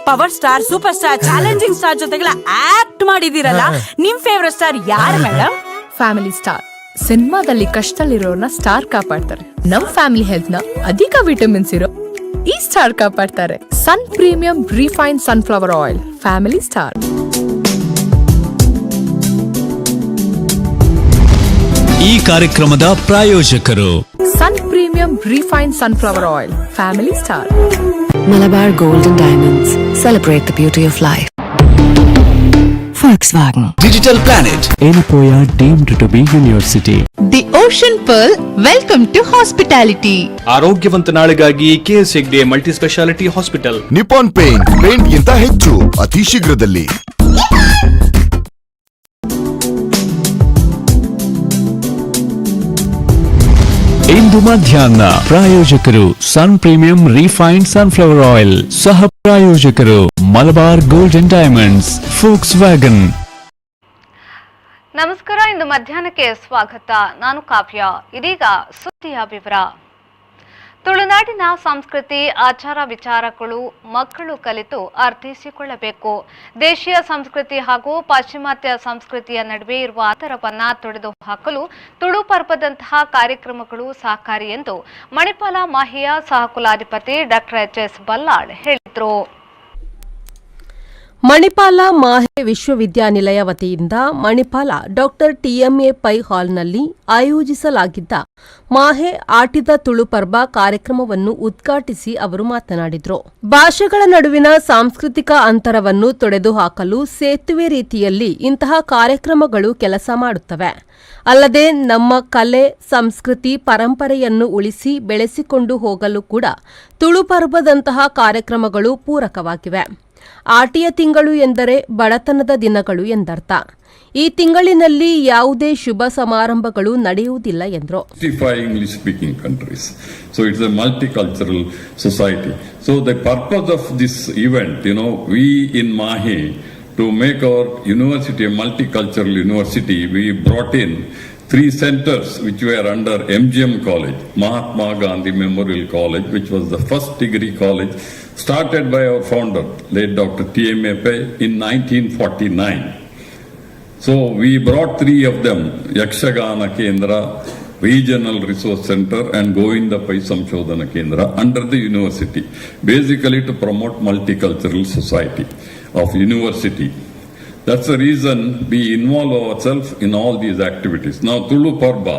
Power star, super star, challenging star ಜೊತೆಗೆಲ್ಲ act ಮಾಡಿದಿರಲ್ಲ, ನಿಮ್ favourite star ಯಾರು ಮೇಡಮ್? Family star. ಸಿನಿಮಾದಲ್ಲಿ ಕಷ್ಟದಲ್ಲಿರೋರ್ನ ಸ್ಟಾರ್ ಕಾಪಾಡ್ತಾರೆ. ನಮ್ ಫ್ಯಾಮಿಲಿ ಹೆಲ್ತ್ ನ ಅಧಿಕ ವಿಟಮಿನ್ಸ್ ಇರೋ ಈ ಸ್ಟಾರ್ ಕಾಪಾಡ್ತಾರೆ. Sun premium refined sunflower oil. Family star. ಈ ಕಾರ್ಯಕ್ರಮದ ಪ್ರಾಯೋಜಕರು Sun premium refined sunflower oil. Family star. Malabar Gold and Diamonds. Celebrate the beauty of life. Volkswagen. Digital Planet. Enapoya deemed to be university. The Ocean Pearl. Welcome to hospitality. ಆರೋಗ್ಯವಂತ ನಾಳೆಗಾಗಿ KS Hegde multi speciality hospital. Nippon paint ಗಿಂತ ಹೆಚ್ಚು ಅತಿ ಶೀಘ್ರದಲ್ಲಿ. ಇಂದು ಮಧ್ಯಾಹ್ನ ಪ್ರಾಯೋಜಕರು Sun premium refined sunflower oil. ಸಹ ಪ್ರಾಯೋಜಕರು Malabar gold and diamonds, forks wagon. ನಮಸ್ಕಾರ. ಇಂದು ಮಧ್ಯಾಹ್ನಕ್ಕೆ ಸ್ವಾಗತ. ನಾನು ಕಾವ್ಯ. ಇದೀಗ ಸುದ್ದಿಯ ವಿವರ. ತುಳುನಾಡಿನ ಸಂಸ್ಕೃತಿ, ಆಚಾರ ವಿಚಾರಗಳು ಮಕ್ಕಳು ಕಲಿತು ಅರ್ಥೈಸಿಕೊಳ್ಳಬೇಕು. ದೇಶೀಯ ಸಂಸ್ಕೃತಿ ಹಾಗೂ ಪಾಶ್ಚಿಮಾತ್ಯ ಸಂಸ್ಕೃತಿಯ ನಡುವೆ ಇರುವ ಅಂತರವನ್ನ ತೊಡೆದು ಹಾಕಲು ತುಳು ಪರ್ವದಂತಹ ಕಾರ್ಯಕ್ರಮಗಳು ಸಹಕಾರಿ ಎಂದು ಮಣಿಪಾಲ ಮಾಹೆಯ ಸಹಕುಲಾಧಿಪತಿ ಡಾಕ್ಟರ್ ಎಚ್.ಎಸ್. ಬಲ್ಲಾಳ್ ಹೇಳಿದರು. ಮಣಿಪಾಲ ಮಾಹೆ ವಿಶ್ವವಿದ್ಯಾನಿಲಯ ವತಿಯಿಂದ ಮಣಿಪಾಲ ಡಾಕ್ಟರ್ ಟಿಎಂಎ ಪೈ ಹಾಲ್ನಲ್ಲಿ ಆಯೋಜಿಸಲಾಗಿದ್ದ ಮಾಹೆ ಆಟಿದ ತುಳು ಪರ್ಬ ಕಾರ್ಯಕ್ರಮವನ್ನು ಉದ್ಘಾಟಿಸಿ ಅವರು ಮಾತನಾಡಿದರು. ಭಾಷೆಗಳ ನಡುವಿನ ಸಾಂಸ್ಕೃತಿಕ ಅಂತರವನ್ನು ತೊಡೆದು ಹಾಕಲು ಸೇತುವೆ ರೀತಿಯಲ್ಲಿ ಇಂತಹ ಕಾರ್ಯಕ್ರಮಗಳು ಕೆಲಸ ಮಾಡುತ್ತವೆ. ಅಲ್ಲದೆ ನಮ್ಮ ಕಲೆ, ಸಂಸ್ಕೃತಿ, ಪರಂಪರೆಯನ್ನು ಉಳಿಸಿ ಬೆಳೆಸಿಕೊಂಡು ಹೋಗಲು ಕೂಡ ತುಳು ಪರ್ಬದಂತಹ ಕಾರ್ಯಕ್ರಮಗಳು ಪೂರಕವಾಗಿವೆ. ಆಟಿಯ ತಿಂಗಳು ಎಂದರೆ ಬಡತನದ ದಿನಗಳು ಎಂದರ್ಥ. ಈ ತಿಂಗಳಿನಲ್ಲಿ ಯಾವುದೇ ಶುಭ ಸಮಾರಂಭಗಳು ನಡೆಯುವುದಿಲ್ಲ ಎಂದರು. English speaking countries, so it's a multicultural society. So the purpose of this event, we in Mahe, to make our university a multicultural university, we brought in 3 centers which were under MGM College, Mahatma Gandhi Memorial College, which was the first degree college started by our founder, late Dr. T.M.A. Pai, in 1949. So we brought 3 of them, Yakshagana Kendra, Regional Resource Center and Govinda Pai Samshodhana Kendra under the university, basically to promote multicultural society of university. That's the reason we involve ourselves in all these activities. Now, Tulu Parba,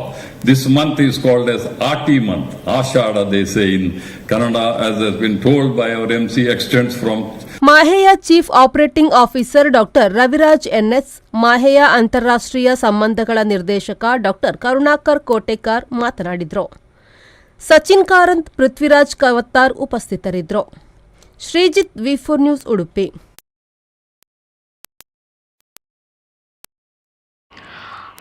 this month is called as Ati month. Ashada, they say in Kannada, as has been told by our MC, extends from ಮಾಹೆಯ chief operating officer doctor Raviraj NS, ಮಾಹೆಯ ಅಂತಾರಾಷ್ಟ್ರೀಯ ಸಂಬಂಧಗಳ ನಿರ್ದೇಶಕ doctor Karunakar Kotekar ಮಾತನಾಡಿದರು. ಸಚಿನ್ ಕಾರಂತ್, ಪೃಥ್ವಿರಾಜ್ ಕವತ್ತಾರ್ ಉಪಸ್ಥಿತರಿದ್ದರು. Sreejith, ವಿ4 news, Udupi.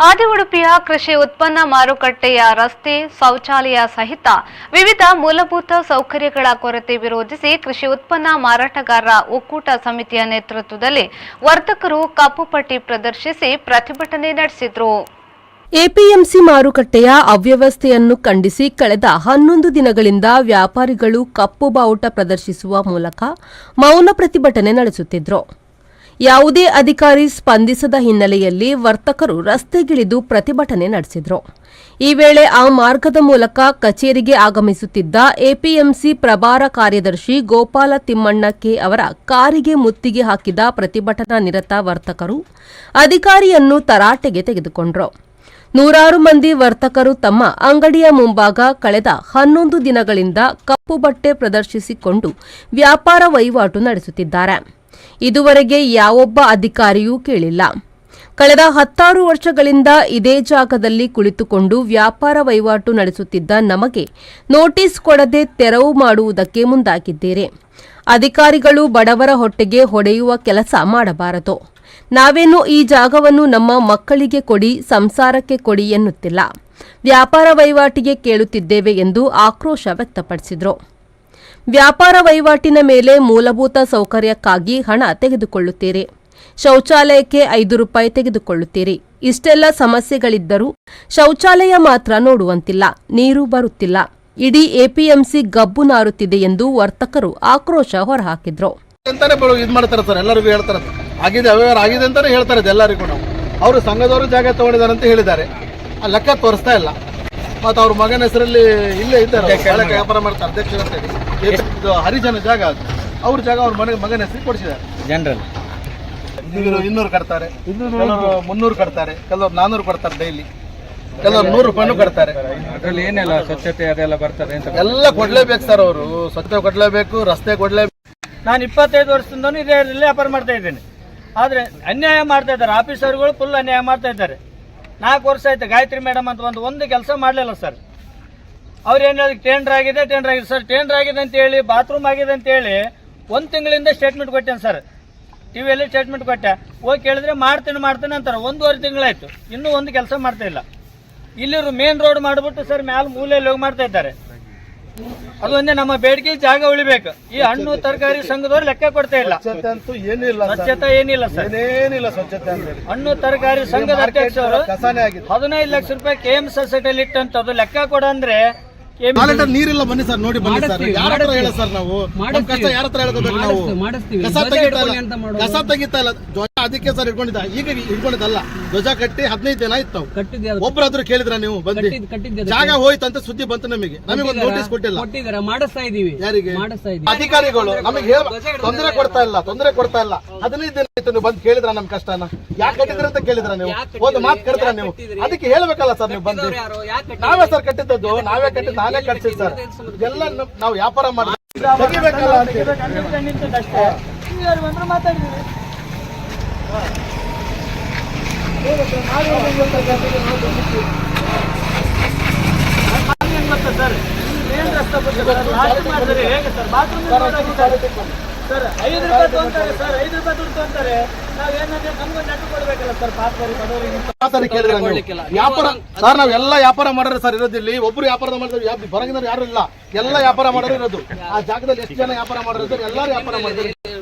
ಆದಿ ಉಡುಪಿಯ ಕೃಷಿ ಉತ್ಪನ್ನ ಮಾರುಕಟ್ಟೆಯ ರಸ್ತೆ, ಶೌಚಾಲಯ ಸಹಿತ ವಿವಿಧ ಮೂಲಭೂತ ಸೌಕರ್ಯಗಳ ಕೊರತೆ ವಿರೋಧಿಸಿ ಕೃಷಿ ಉತ್ಪನ್ನ ಮಾರಾಟಗಾರರ ಒಕ್ಕೂಟ ಸಮಿತಿಯ ನೇತೃತ್ವದಲ್ಲಿ ವರ್ತಕರು ಕಪ್ಪು ಪಟ್ಟಿ ಪ್ರದರ್ಶಿಸಿ ಪ್ರತಿಭಟನೆ ನಡೆಸಿದರು. ಎಪಿಎಂಸಿ ಮಾರುಕಟ್ಟೆಯ ಅವ್ಯವಸ್ಥೆಯನ್ನು ಖಂಡಿಸಿ ಕಳೆದ 11 ದಿನಗಳಿಂದ ವ್ಯಾಪಾರಿಗಳು ಕಪ್ಪು ಬಾವುಟ ಪ್ರದರ್ಶಿಸುವ ಮೂಲಕ ಮೌನ ಪ್ರತಿಭಟನೆ ನಡೆಸುತ್ತಿದ್ದರು. ಯಾವುದೇ ಅಧಿಕಾರಿ ಸ್ಪಂದಿಸದ ಹಿನ್ನೆಲೆಯಲ್ಲಿ ವರ್ತಕರು ರಸ್ತೆಗಿಳಿದು ಪ್ರತಿಭಟನೆ ನಡೆಸಿದರು. ಈ ವೇಳೆ ಆ ಮಾರ್ಗದ ಮೂಲಕ ಕಚೇರಿಗೆ ಆಗಮಿಸುತ್ತಿದ್ದ ಎಪಿಎಂಸಿ ಪ್ರಭಾರ ಕಾರ್ಯದರ್ಶಿ ಗೋಪಾಲ ತಿಮ್ಮಣ್ಣ ಕೆ ಅವರ ಕಾರಿಗೆ ಮುತ್ತಿಗೆ ಹಾಕಿದ ಪ್ರತಿಭಟನಾ ನಿರತ ವರ್ತಕರು ಅಧಿಕಾರಿಯನ್ನು ತರಾಟೆಗೆ ತೆಗೆದುಕೊಂಡರು. ನೂರಾರು ಮಂದಿ ವರ್ತಕರು ತಮ್ಮ ಅಂಗಡಿಯ ಮುಂಭಾಗ ಕಳೆದ 11 ದಿನಗಳಿಂದ ಕಪ್ಪು ಬಟ್ಟೆ ಪ್ರದರ್ಶಿಸಿಕೊಂಡು ವ್ಯಾಪಾರ ವಹಿವಾಟು ನಡೆಸುತ್ತಿದ್ದಾರೆ. ಇದುವರೆಗೆ ಯಾವೊಬ್ಬ ಅಧಿಕಾರಿಯೂ ಕೇಳಿಲ್ಲ. ಕಳೆದ 16 ವರ್ಷಗಳಿಂದ ಇದೇ ಜಾಗದಲ್ಲಿ ಕುಳಿತುಕೊಂಡು ವ್ಯಾಪಾರ ವಹಿವಾಟು ನಡೆಸುತ್ತಿದ್ದ ನಮಗೆ ನೋಟಿಸ್ ಕೊಡದೆ ತೆರವು ಮಾಡುವುದಕ್ಕೆ ಮುಂದಾಗಿದ್ದೀರಿ. ಅಧಿಕಾರಿಗಳು ಬಡವರ ಹೊಟ್ಟೆಗೆ ಹೊಡೆಯುವ ಕೆಲಸ ಮಾಡಬಾರದು. ನಾವೇನು ಈ ಜಾಗವನ್ನು ನಮ್ಮ ಮಕ್ಕಳಿಗೆ ಕೊಡಿ, ಸಂಸಾರಕ್ಕೆ ಕೊಡಿ ಎನ್ನುತ್ತಿಲ್ಲ. ವ್ಯಾಪಾರ ವಹಿವಾಟಿಗೆ ಕೇಳುತ್ತಿದ್ದೇವೆ ಎಂದು ಆಕ್ರೋಶ ವ್ಯಕ್ತಪಡಿಸಿದರು. ವ್ಯಾಪಾರ ವಹಿವಾಟಿನ ಮೇಲೆ ಮೂಲಭೂತ ಸೌಕರ್ಯಕ್ಕಾಗಿ ಹಣ ತೆಗೆದುಕೊಳ್ಳುತ್ತೀರಿ, ಶೌಚಾಲಯಕ್ಕೆ 5 ರೂಪಾಯಿ ತೆಗೆದುಕೊಳ್ಳುತ್ತೀರಿ. ಇಷ್ಟೆಲ್ಲ ಸಮಸ್ಯೆಗಳಿದ್ದರೂ ಶೌಚಾಲಯ ಮಾತ್ರ ನೋಡುವಂತಿಲ್ಲ, ನೀರು ಬರುತ್ತಿಲ್ಲ. ಇಡೀ ಎಪಿಎಂಸಿ ಗಬ್ಬು ನಾರುತ್ತಿದೆ ಎಂದು ವರ್ತಕರು ಆಕ್ರೋಶ ಹೊರಹಾಕಿದ್ರು. ಅಂತಾನೆ ಇದು ಮಾಡ್ತಾರೆ ಸರ್, ಎಲ್ಲರಿಗೂ ಹೇಳ್ತಾರೆ ಆಗಿದೆ, ಅವ್ಯವಹಾರ ಆಗಿದೆ ಅಂತಾನೆ ಹೇಳ್ತಾರೆ ಎಲ್ಲರಿಗೂ. ನಾವು ಅವರು ಸಂಘದವರು ಜಾಗ ತಗೊಂಡಿದ್ದಾರೆ ಅಂತ ಹೇಳಿದ್ದಾರೆ, ಆ ಲೆಕ್ಕ ತೋರಿಸ್ತಾ ಇಲ್ಲ. ಮತ್ತು ಅವ್ರ ಮಗನ ಹೆಸರಲ್ಲಿ ಇಲ್ಲೇ ಇದ್ದಾರೆ, ವ್ಯಾಪಾರ ಮಾಡ್ತಾರೆ ಅಧ್ಯಕ್ಷರು ಅಂತ ಹೇಳಿ. ಇದು ಹರಿಜನ ಜಾಗ, ಅದು ಅವ್ರ ಜಾಗ ಅವ್ರ ಮಗನ ಹೆಸರು ಕೊಡಿಸಿದ್ದಾರೆ. ಜನರಲ್ 200 ಕಟ್ತಾರೆ, ಕೆಲವರು 300 ಕಟ್ತಾರೆ, ಕೆಲವರು 400 ಕೊಡ್ತಾರೆ ಡೈಲಿ, ಕೆಲವರು 100 ರೂಪಾಯಿನೂ ಕಟ್ತಾರೆ. ಅದ್ರಲ್ಲಿ ಏನೆಲ್ಲ ಸ್ವಚ್ಛತೆ ಅದೆಲ್ಲ ಬರ್ತದೆ ಅಂತ ಎಲ್ಲ ಕೊಡ್ಲೇಬೇಕು ಸರ್, ಅವರು ಸ್ವಚ್ಛತೆ ಕೊಡ್ಲೇಬೇಕು, ರಸ್ತೆ ಕೊಡ್ಲೇಬೇಕು. ನಾನು 25 ವರ್ಷದಿಂದನೂ ಇದೇ ವ್ಯಾಪಾರ ಮಾಡ್ತಾ ಇದ್ದೇನೆ. ಆದರೆ ಅನ್ಯಾಯ ಮಾಡ್ತಾ ಇದ್ದಾರೆ, ಆಫೀಸರ್ಗಳು ಫುಲ್ ಅನ್ಯಾಯ ಮಾಡ್ತಾ ಇದ್ದಾರೆ. 4 ವರ್ಷ ಆಯ್ತು ಗಾಯತ್ರಿ ಮೇಡಮ್ ಅಂತ ಒಂದು ಕೆಲಸ ಮಾಡಲಿಲ್ಲ ಸರ್. ಅವ್ರು ಏನು ಹೇಳಿದ್ರು, ಟೆಂಡರ್ ಆಗಿದೆ ಸರ್. ಟೆಂಡರ್ ಆಗಿದೆ ಅಂತೇಳಿ, ಬಾತ್ರೂಮ್ ಆಗಿದೆ ಅಂತೇಳಿ 1 ತಿಂಗಳಿಂದ ಸ್ಟೇಟ್ಮೆಂಟ್ ಕೊಟ್ಟೇನೆ ಸರ್. ಟಿವಿಯಲ್ಲಿ ಸ್ಟೇಟ್ಮೆಂಟ್ ಕೊಟ್ಟೆ. ಹೋಗಿ ಕೇಳಿದ್ರೆ ಮಾಡ್ತೀನಿ ಅಂತಾರೆ. 1.5 ತಿಂಗಳಾಯ್ತು, ಇನ್ನೂ ಒಂದು ಕೆಲಸ ಮಾಡ್ತಾ ಇಲ್ಲ. ಇಲ್ಲಿರು ಮೇನ್ ರೋಡ್ ಮಾಡಿಬಿಟ್ಟು ಸರ್ ಮ್ಯಾಲೆ ಮೂಲೆಯಲ್ಲಿ ಹೋಗಿ ಮಾಡ್ತಾ ಇದ್ದಾರೆ. ಅದು ಒಂದೇ ನಮ್ಮ ಬೇಡಿಕೆ, ಜಾಗ ಉಳಿಬೇಕು. ಈ ಹಣ್ಣು ತರಕಾರಿ ಸಂಘದವ್ರು ಲೆಕ್ಕ ಕೊಡ್ತಾ ಇಲ್ಲ. ಸ್ವಚ್ಛತೆ ಅಂತೂ ಏನಿಲ್ಲ, ಸ್ವಚ್ಛತೆ ಏನಿಲ್ಲ ಸರ್, ಏನಿಲ್ಲ ಸ್ವಚ್ಛತೆ ಅಂತ ಹೇಳಿ. ಹಣ್ಣು ತರಕಾರಿ ಸಂಘದ ಅಧ್ಯಕ್ಷರು ಕಸಾನೆ ಆಗಿದೆ. 15 ಲಕ್ಷ ರೂಪಾಯಿ KM ಸೊಸೈಟಿಯಲ್ಲಿ ಇಟ್ಟಂತದ್ದು ಲೆಕ್ಕ ಕೊಡ ಅಂದ್ರೆ ನೀರಿಲ್ಲ. ಬನ್ನಿ ಸರ್, ನೋಡಿ ಬನ್ನಿ ಸರ್, ಯಾರ ಹತ್ರ ಹೇಳ ಸರ್, ನಾವು ನಮ್ಮ ಕಷ್ಟ ಯಾರ ಹತ್ರ ಹೇಳ್ಕೋಬೇಕು? ನಾವು ಕಸ ತೆಗಿತಾ ಇಲ್ಲ, ಧ್ವಜ ಅದಕ್ಕೆ ಸರ್ ಇಟ್ಕೊಂಡಿದ್ದ, ಈಗ ಇಟ್ಕೊಂಡಿದ್ದಲ್ಲ. ಧ್ವಜ ಕಟ್ಟಿ 15 ದಿನ ಆಯ್ತು. ಒಬ್ಬರಾದ್ರೂ ಕೇಳಿದ್ರ ನೀವು ಬಂದು? ಜಾಗ ಹೋಯ್ತಂತ ಸುದ್ದಿ ಬಂತು ನಮಗೆ ಒಂದು ನೋಟಿಸ್ ಕೊಟ್ಟಿಲ್ಲ. ಮಾಡಿಸ್ತಾ ಇದೀವಿ. ಯಾರಿಗೆ? ಅಧಿಕಾರಿಗಳು ನಮಗೆ ತೊಂದರೆ ಕೊಡ್ತಾ ಇಲ್ಲ. 15 ದಿನ ಆಯ್ತು, ನೀವು ಬಂದು ಕೇಳಿದ್ರ ನಮ್ ಕಷ್ಟನ? ಯಾಕೆ ಕಟ್ಟಿದ್ರ ಅಂತ ಕೇಳಿದ್ರ ನೀವು? ಒಂದು ಮಾತು ಕಟ್ಟಿದ್ರ ನೀವು? ಅದಕ್ಕೆ ಹೇಳ್ಬೇಕಲ್ಲ ಸರ್, ನೀವು ಬಂದು. ನಾವೇ ಸರ್ ಕಟ್ಟಿದ್ದದ್ದು, ನಾವೇ ಕಟ್ಟಿದ್ದು, ನಾನೇ ಕಟ್ಸಿದ್ ಸರ್. ಎಲ್ಲ ನಾವು ವ್ಯಾಪಾರ ಮಾಡಿ ತೆಗಿಬೇಕಲ್ಲ ನಿಂತದಷ್ಟೇ. ಮಾತಾಡಿದ್ವಿ ಸರ್. ಮೇನ್ ರಸ್ತೆ ಮಾಡಿದ್ರೆ ಹೇಗೆ ಸರ್? ಬಾತ್ರೂಮ್ ಸರ್ 5 ರೂಪಾಯಿ ತೊಗೊಂತಾರೆ ಸರ್, 5 ರೂಪಾಯಿ ದುಡ್ಡು ತೊಗೊಂತಾರೆ. ನಾವೇನಂದ್ರೆ ನಮ್ಗೆ ನೆಟ್ಟು ಕೊಡ್ಬೇಕಲ್ಲ ಸರ್, ವ್ಯಾಪಾರ ಸರ್. ನಾವೆಲ್ಲ ವ್ಯಾಪಾರ ಮಾಡೋರು ಸರ್ ಇರೋದಿಲ್ಲಿ. ಒಬ್ರು ವ್ಯಾಪಾರ ಮಾಡಿದ್ರೆ ಹೊರಗಿನ ಯಾರು ಇಲ್ಲ, ಎಲ್ಲ ವ್ಯಾಪಾರ ಮಾಡೋರು ಇರೋದು. ಆ ಜಾಗದಲ್ಲಿ ಎಷ್ಟು ಜನ ವ್ಯಾಪಾರ ಮಾಡೋರು? ಎಲ್ಲರೂ ವ್ಯಾಪಾರ ಮಾಡಿದ್ರು.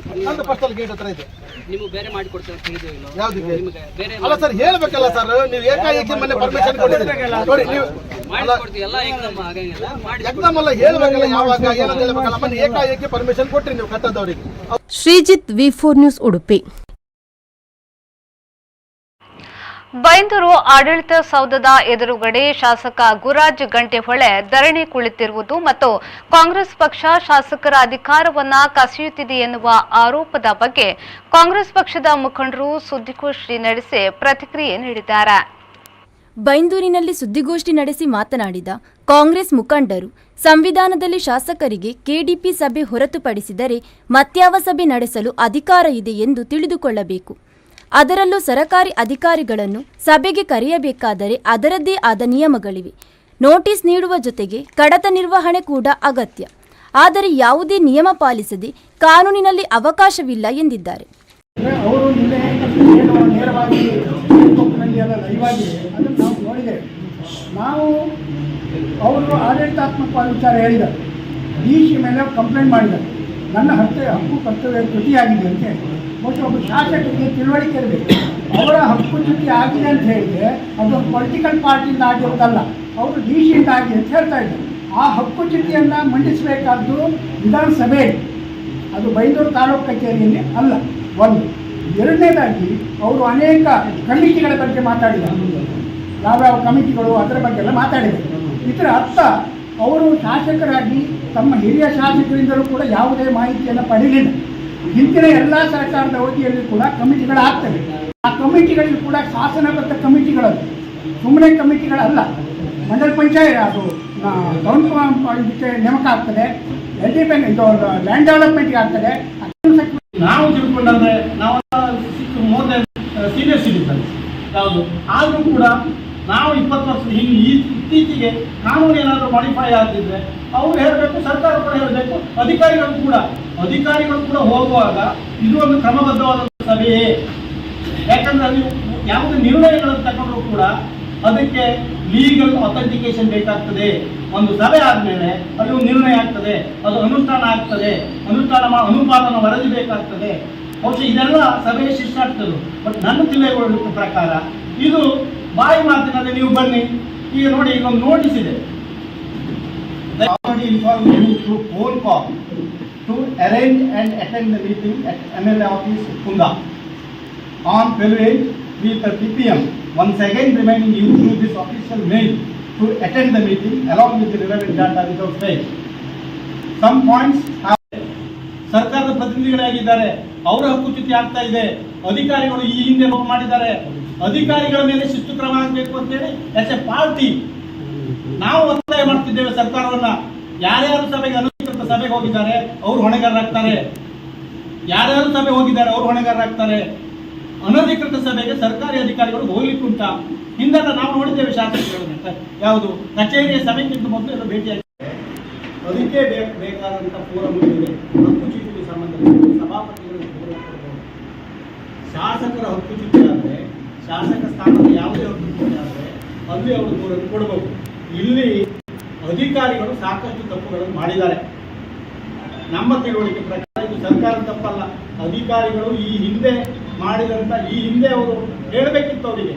ನಂದು ಪರ್ಸನಲ್ ಗೇಟ್ ಹತ್ರ ಇದೆ. ಅಲ್ಲ ಸರ್, ಹೇಳ್ಬೇಕಲ್ಲ ಸರ್, ನೀವು ಏಕಾಏಕಿ ಮೊನ್ನೆ ಪರ್ಮಿಷನ್ ಕೊಟ್ಟಿದ್ದೀರಿ ನೋಡಿ. ನೀವು ಎಕ್ಸಾಮ್ ಅಲ್ಲ, ಹೇಳ್ಬೇಕಲ್ಲ ಯಾವಾಗ ಏನಂತ ಹೇಳ್ಬೇಕಲ್ಲ. ಮೊನ್ನೆ ಏಕಾಏಕಿ ಪರ್ಮಿಷನ್ ಕೊಟ್ರಿ ನೀವು ಕಟ್ಟದವ್ರಿಗೆ. Srijith, V4 news, Udupi. ಬೈಂದೂರು ಆಡಳಿತ ಸೌಧದ ಎದುರುಗಡೆ ಶಾಸಕ ಗುರಾಜ್ ಗಂಟೆಹೊಳೆ ಧರಣಿ ಕುಳಿತಿರುವುದು ಮತ್ತು ಕಾಂಗ್ರೆಸ್ ಪಕ್ಷ ಶಾಸಕರ ಅಧಿಕಾರವನ್ನ ಕಸಿಯುತ್ತಿದೆ ಎನ್ನುವ ಆರೋಪದ ಬಗ್ಗೆ ಕಾಂಗ್ರೆಸ್ ಪಕ್ಷದ ಮುಖಂಡರು ಸುದ್ದಿಗೋಷ್ಠಿ ನಡೆಸಿ ಪ್ರತಿಕ್ರಿಯೆ ನೀಡಿದ್ದಾರೆ. ಬೈಂದೂರಿನಲ್ಲಿ ಸುದ್ದಿಗೋಷ್ಠಿ ನಡೆಸಿ ಮಾತನಾಡಿದ ಕಾಂಗ್ರೆಸ್ ಮುಖಂಡರು, ಸಂವಿಧಾನದಲ್ಲಿ ಶಾಸಕರಿಗೆ ಕೆಡಿಪಿ ಸಭೆ ಹೊರತುಪಡಿಸಿದರೆ ಮತ್ಯಾವ ಸಭೆ ನಡೆಸಲು ಅಧಿಕಾರ ಇದೆ ಎಂದು ತಿಳಿದುಕೊಳ್ಳಬೇಕು. ಅದರಲ್ಲೂ ಸರಕಾರಿ ಅಧಿಕಾರಿಗಳನ್ನು ಸಭೆಗೆ ಕರೆಯಬೇಕಾದರೆ ಅದರದ್ದೇ ಆದ ನಿಯಮಗಳಿವೆ. ನೋಟಿಸ್ ನೀಡುವ ಜೊತೆಗೆ ಕಡತ ನಿರ್ವಹಣೆ ಕೂಡ ಅಗತ್ಯ. ಆದರೆ ಯಾವುದೇ ನಿಯಮ ಪಾಲಿಸದೆ ಕಾನೂನಿನಲ್ಲಿ ಅವಕಾಶವಿಲ್ಲ ಎಂದಿದ್ದಾರೆ. ಅವರು ನೇರವಾಗಿ ಲೈವಾಗಿ ಅದನ್ನು ನಾವು ನೋಡಿದ್ದೇವೆ. ನಾವು ಅವರು ಆಡಳಿತಾತ್ಮಕವಾದ ವಿಚಾರ ಹೇಳಿದ್ದಾರೆ. DC ಮೇಲೆ ಕಂಪ್ಲೇಂಟ್ ಮಾಡಿದ್ದಾರೆ, ನನ್ನ ಹಕ್ಕು ಕರ್ತವ್ಯ ಚ್ಯುತಿಯಾಗಿದೆ ಅಂತ ಹೇಳಿ. ಬಹುಶಃ ಒಬ್ಬ ಶಾಸಕರಿಗೆ ತಿಳುವಳಿಕೆ ಇರಬೇಕು. ಅವರ ಹಕ್ಕು ಚ್ಯುತಿ ಆಗಿದೆ ಅಂತ ಹೇಳಿದರೆ ಅದು ಪೊಲಿಟಿಕಲ್ ಪಾರ್ಟಿಯಿಂದ ಆಗಿರೋದಲ್ಲ, ಅವರು DC ಆಗಿದೆ ಅಂತ ಹೇಳ್ತಾ ಇದ್ದಾರೆ. ಆ ಹಕ್ಕು ಚ್ಯುತಿಯನ್ನು ಮಂಡಿಸಬೇಕಾದ್ದು ವಿಧಾನಸಭೆಯಲ್ಲಿ, ಅದು ಬೈಂದೂರು ತಾಲೂಕು ಕಚೇರಿಯಲ್ಲಿ ಅಲ್ಲ. ಒಂದು. ಎರಡನೇದಾಗಿ ಅವರು ಅನೇಕ ಕಮಿಟಿಗಳ ಬಗ್ಗೆ ಮಾತಾಡಿದ್ದಾರೆ. ಯಾವ್ಯಾವ ಕಮಿಟಿಗಳು ಅದರ ಬಗ್ಗೆ ಎಲ್ಲ ಮಾತಾಡಿದ್ದಾರೆ. ಇದರ ಅರ್ಥ ಅವರು ಶಾಸಕರಾಗಿ ತಮ್ಮ ಹಿರಿಯ ಶಾಸಕರಿಂದಲೂ ಕೂಡ ಯಾವುದೇ ಮಾಹಿತಿಯನ್ನು ಪಡೆಯಲಿಲ್ಲ. ಹಿಂದಿನ ಎಲ್ಲ ಸರ್ಕಾರದ ಅವಧಿಯಲ್ಲಿ ಕೂಡ ಕಮಿಟಿಗಳಾಗ್ತವೆ. ಆ ಕಮಿಟಿಗಳಲ್ಲಿ ಕೂಡ ಶಾಸನಬದ್ಧ ಕಮಿಟಿಗಳದು, ಸುಮ್ಮನೆ ಕಮಿಟಿಗಳಲ್ಲ. ಮಂಡಲ ಪಂಚಾಯತ್ ಅದು ಟೌನ್ ಇದಕ್ಕೆ ನೇಮಕ ಆಗ್ತದೆ, LDP ಇದು ಲ್ಯಾಂಡ್ ಡೆವಲಪ್ಮೆಂಟ್ಗೆ ಆಗ್ತದೆ. ನಾವು ತಿಳ್ಕೊಂಡ್ರೆ ನಾವು ಮೋರ್ ದೆನ್ ಸೀನಿಯರ್ ಸಿಟಿಸನ್ ಯಾವುದು ಆದರೂ ಕೂಡ ನಾವು 20 ವರ್ಷದ ಹಿಂಗೆ ಇತ್ತೀಚೆಗೆ ಕಾನೂನು ಏನಾದರೂ ಮಾಡಿಫೈ ಆಗಿದ್ರೆ ಅವರು ಹೇಳಬೇಕು, ಸರ್ಕಾರ ಕೂಡ ಹೇಳಬೇಕು, ಅಧಿಕಾರಿಗಳು ಕೂಡ ಹೋಗುವಾಗ ಇದು ಒಂದು ಕ್ರಮಬದ್ಧವಾದ ಸಭೆಯೇ. ಯಾಕಂದ್ರೆ ಅದು ಯಾವುದೇ ನಿರ್ಣಯಗಳನ್ನು ತಗೊಂಡ್ರು ಕೂಡ ಅದಕ್ಕೆ ಲೀಗಲ್ ಅಥೆಂಟಿಕೇಶನ್ ಬೇಕಾಗ್ತದೆ. ಒಂದು ಸಭೆ ಆದಮೇಲೆ ಅದು ನಿರ್ಣಯ ಆಗ್ತದೆ, ಅದು ಅನುಷ್ಠಾನ ಆಗ್ತದೆ, ಅನುಪಾಲನ ವರದಿ ಬೇಕಾಗ್ತದೆ. ಬಹುಶಃ ಇದೆಲ್ಲ ಸಭೆಯ ಶಿಷ್ಟಾರ್ಥಗಳು. ಬಟ್ ನನ್ನ ತಿಳಿದುಕೊಳ್ಳುವ ಪ್ರಕಾರ ಇದು ಬಾಯಿ ಮಾತಿನಲ್ಲಿ ನೀವು ಬನ್ನಿ. ಈಗ ನೋಡಿ, ಈಗ ಒಂದು ನೋಟಿಸ್ ಇದೆ, somebody informed you through phone call to arrange and attend the meeting at MLA office Kunda on 12/8, 3:30 p.m. Once again reminding you through this official mail to attend the meeting along with the relevant data without fail. Some points have ಸರ್ಕಾರದ ಪ್ರತಿನಿಧಿಗಳಾಗಿದ್ದಾರೆ, ಅವರ ಹಕ್ಕುಚ್ಯುತಿ ಆಗ್ತಾ ಇದೆ. ಅಧಿಕಾರಿಗಳು ಈ ಹಿಂದೆ ಲೋಪ ಮಾಡಿದ್ದಾರೆ. ಅಧಿಕಾರಿಗಳ ಮೇಲೆ ಶಿಸ್ತು ಕ್ರಮ ಆಗಬೇಕು ಅಂತೇಳಿ ಆಸ್ ಎ ಪಾರ್ಟಿ ನಾವು ಒತ್ತಾಯ ಮಾಡ್ತಿದ್ದೇವೆ ಸರ್ಕಾರವನ್ನ. ಯಾರ್ಯಾರು ಸಭೆಗೆ ಅನಧಿಕೃತ ಸಭೆಗೆ ಹೋಗಿದ್ದಾರೆ ಅವರು ಹೊಣೆಗಾರರಾಗ್ತಾರೆ. ಯಾರ್ಯಾರು ಸಭೆ ಹೋಗಿದ್ದಾರೆ ಅವರು ಹೊಣೆಗಾರರಾಗ್ತಾರೆ. ಅನಧಿಕೃತ ಸಭೆಗೆ ಸರ್ಕಾರಿ ಅಧಿಕಾರಿಗಳು ಹೋಗ್ಲಿಕ್ಕುಂಟ. ಹಿಂದೆಲ್ಲ ನಾವು ನೋಡಿದ್ದೇವೆ ಶಾಸಕರು ಯಾವುದು ಕಚೇರಿಯ ಸಭೆಗಿಂತ ಮೊದಲು ಎಲ್ಲ ಭೇಟಿಯಾಗಿದೆ. ಅದಕ್ಕೆ ಬೇಕಾದಂಥ ಫೋರಮ್ ಇದೆ. ಹಕ್ಕುಚ್ಯುತಿಗೆ ಸಂಬಂಧಪಟ್ಟ ಸಭಾಪತಿಗಳು ಶಾಸಕರ ಹಕ್ಕುಚ್ಯುತಿ ಆದರೆ, ಶಾಸಕ ಸ್ಥಾನದ ಯಾವುದೇ ಹಕ್ಕುಚ್ಯುತಿ ಆದರೆ ಅಲ್ಲಿ ಅವರು ದೂರನ್ನು ಕೊಡಬಹುದು. ಇಲ್ಲಿ ಅಧಿಕಾರಿಗಳು ಸಾಕಷ್ಟು ತಪ್ಪುಗಳನ್ನು ಮಾಡಿದ್ದಾರೆ. ನಮ್ಮ ತಿಳುವಳಿಕೆ ಪ್ರಕಾರ ಇದು ಸರ್ಕಾರದ ತಪ್ಪಲ್ಲ. ಅಧಿಕಾರಿಗಳು ಈ ಹಿಂದೆ ಮಾಡಿದಂಥ, ಈ ಹಿಂದೆ ಅವರು ಹೇಳಬೇಕಿತ್ತು ಅವರಿಗೆ.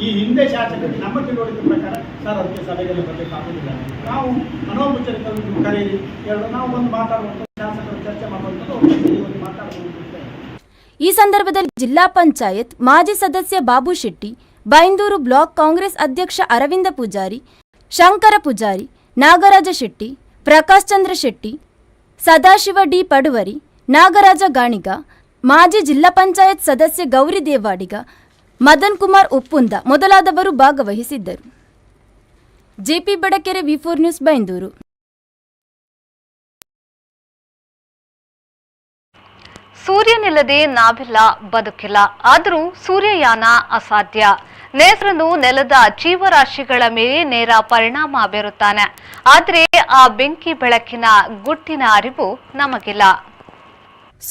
ಈ ಹಿಂದೆ ಶಾಸಕರಿಗೆ ನಮ್ಮ ತಿಳುವಳಿಕೆ ಪ್ರಕಾರ ಸರ್ ಅದಕ್ಕೆ ಸಭೆಗಳಲ್ಲಿ ಬರಬೇಕಾಗುವುದಿಲ್ಲ, ನಾವು ಅನೌಪಚಾರಿಕ ಕರೆಯಿರಿ ಹೇಳೋದು, ನಾವು ಒಂದು ಮಾತಾಡುವಂಥ ಶಾಸಕರು ಚರ್ಚೆ ಮಾಡುವಂಥದ್ದು ಒಂದು ಮಾತಾಡಬಹುದು. ಈ ಸಂದರ್ಭದಲ್ಲಿ ಜಿಲ್ಲಾ ಪಂಚಾಯತ್ ಮಾಜಿ ಸದಸ್ಯ ಬಾಬು ಶೆಟ್ಟಿ, ಬೈಂದೂರು ಬ್ಲಾಕ್ ಕಾಂಗ್ರೆಸ್ ಅಧ್ಯಕ್ಷ ಅರವಿಂದ ಪೂಜಾರಿ, ಶಂಕರ ಪೂಜಾರಿ, ನಾಗರಾಜ ಶೆಟ್ಟಿ, ಪ್ರಕಾಶ್ ಚಂದ್ರ ಶೆಟ್ಟಿ, ಸದಾಶಿವ ಡಿ ಪಡುವರಿ, ನಾಗರಾಜ ಗಾಣಿಗ, ಮಾಜಿ ಜಿಲ್ಲಾ ಪಂಚಾಯತ್ ಸದಸ್ಯ ಗೌರಿ ದೇವಾಡಿಗ, ಮದನ್ ಕುಮಾರ್ ಉಪ್ಪುಂದ ಮೊದಲಾದವರು ಭಾಗವಹಿಸಿದ್ದರು. ಜೆಪಿ ಬಡಕೆರೆ, ವಿ4 ನ್ಯೂಸ್, ಬೈಂದೂರು. ಸೂರ್ಯನಿಲ್ಲದೆ ನಾವೆಲ್ಲ ಬದುಕಿಲ್ಲ, ಆದರೂ ಸೂರ್ಯಯಾನ ಅಸಾಧ್ಯ. ನೇಸರನು ನೆಲದ ಜೀವರಾಶಿಗಳ ಮೇಲೆ ನೇರ ಪರಿಣಾಮ ಬೀರುತ್ತಾನೆ, ಆದರೆ ಆ ಬೆಂಕಿ ಬೆಳಕಿನ ಗುಟ್ಟಿನ ಅರಿವು ನಮಗಿಲ್ಲ.